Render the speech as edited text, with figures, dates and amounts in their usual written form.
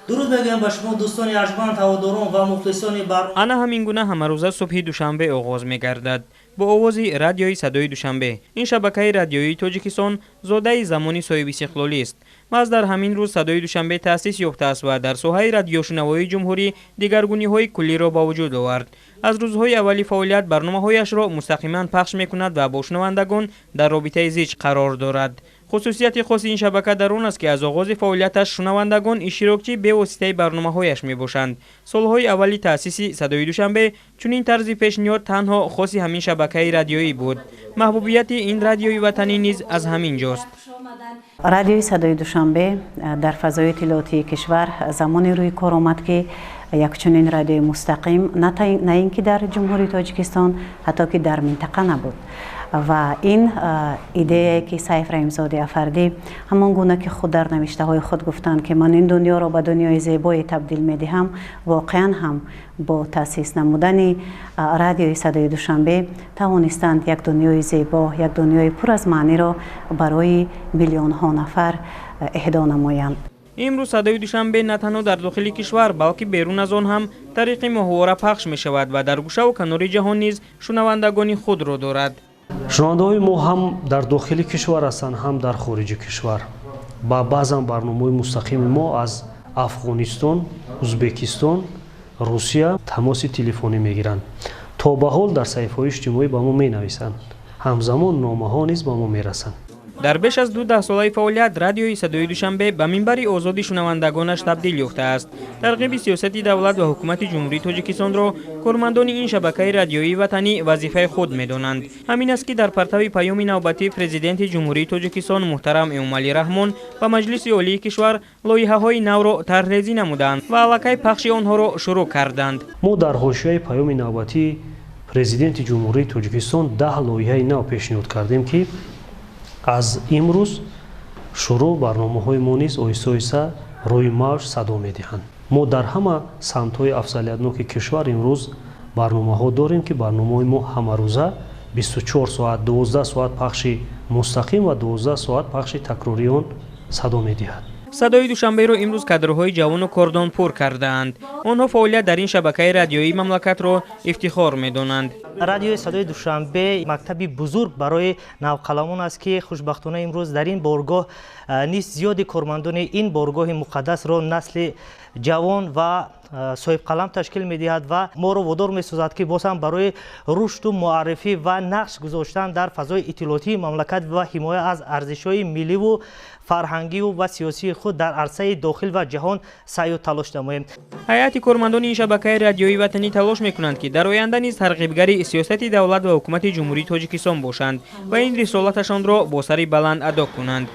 درود بگم به شما دوستان ارجمند هواداران و مخلصان برنامه. انا همین گونه همروزه صبح دوشنبه آغاز می‌گردد با آواز رادیوی صدای دوشنبه. این شبکه رادیویی تاجیکستان زاده زمانی صاحب استقلالی است. از در همین روز صدای دوشنبه تأسیس یافته است و در ساحه رادیوشنوایی جمهوری دیگرگونی‌های کلی را با وجود آورد. از روزهای اولی فعالیت برنامه‌هایش را مستقیما پخش می‌کند و با شنوندگان در رابطه زیج قرار دارد. خصوصیت خاص این شبکه در آن است که از آغاز فعالیتش شنوندگان اشتراکچی به واسطه برنامه‌هایش میباشند. سالهای اولی تأسیس صدای دوشنبه چنین طرز پیشنهاد تنها خاص همین شبکه رادیویی بود. محبوبیت این رادیوی وطنی نیز از همین جاست. رادیوی صدای دوشنبه در فضای اطلاعاتی کشور زمانی روی کار آمد که یک چنین رادیوی مستقیم نه اینکه در جمهوری تاجیکستان حتی که در منطقه نبود و این ایده که سیف رحیمزاده افردی همان گونه که خود در نوشته های خود گفتند که من این دنیا را به دنیای زیبایی تبدیل می‌دهم، واقعا هم با تأسیس نمودن رادیوی صدای دوشنبه توانستند یک دنیای زیبا، یک دنیای پر از معنی را برای میلیون ها نفر اهدا نمایند. امروز صدای دوشنبه نه تنها در داخل کشور بلکه بیرون از آن هم طریق محاوره پخش می شود و در گوشه و کنار جهان نیز شنوندگان خود را دارد. شنونده‌های ما هم در داخل کشور هستند هم در خارج کشور. با بعضا برنامه‌های مستقیم ما از افغانستان، ازبکستان، روسیه تماس تلفنی میگیرند. تا به حال در صفحه‌های اجتماعی با ما می‌نویسند. همزمان نامه‌ها نیز با ما میرسند. در بیش از 12 ساله فعالیت رادیوی صدای دوشنبه به منبر آزادی شنوندگانش تبدیل یافته است. ترغیب سیاست دولت و حکومت جمهوری تاجیکستان را کارمندان این شبکه رادیویی وطنی وظیفه خود می‌دانند. همین است که در پرتو پیام نوبتی پرزیدنت جمهوری تاجیکستان محترم امامعلی رحمان و مجلس عالی کشور لایحه‌های نو را طرح‌ریزی نمودند و الکی پخش آنها را شروع کردند. ما در حاشیه پیام نوبتی پرزیدنت جمهوری تاجیکستان 10 لایحه نو پیشنهاد کردیم که از امروز شروع برنامه‌های ما نیز آهسته روی موج صدا می‌دهند. ما در همه سمت‌های افضلیت‌ناک کشور امروز برنامه‌ها داریم که برنامه‌های ما همه روزه 24 ساعت 12 ساعت پخش مستقیم و 12 ساعت پخش تکراری آن صدا می‌دهد. صدای دوشنبه را امروز کادرهای جوان و کاردان پر کردند. آنها فعالیت در این شبکه رادیویی مملکت را افتخار می‌دانند. رادیوی صدای دوشنبه مکتبی بزرگ برای نوقلمان است که خوشبختانه امروز در این بارگاه نیست زیاد کارمندان این بارگاه مقدس را نسل جوان و صاحب قلم تشکیل می‌دهد و ما را وادار می‌سازد که باز هم برای رشد و معرفی و نقش گذاشتن در فضای اطلاعاتی مملکت و حمایت از ارزش‌های ملی و فرهنگی و سیاسی خود در عرصه داخل و جهان سعی و تلاش نماییم. هیئت کارمندان این شبکه رادیویی وطنی تلاش می‌کنند که در آینده نیز ترغیبگر سیاست دولت و حکومت جمهوری تاجیکستان باشند و این رسالتشان را با سر بلند ادا کنند.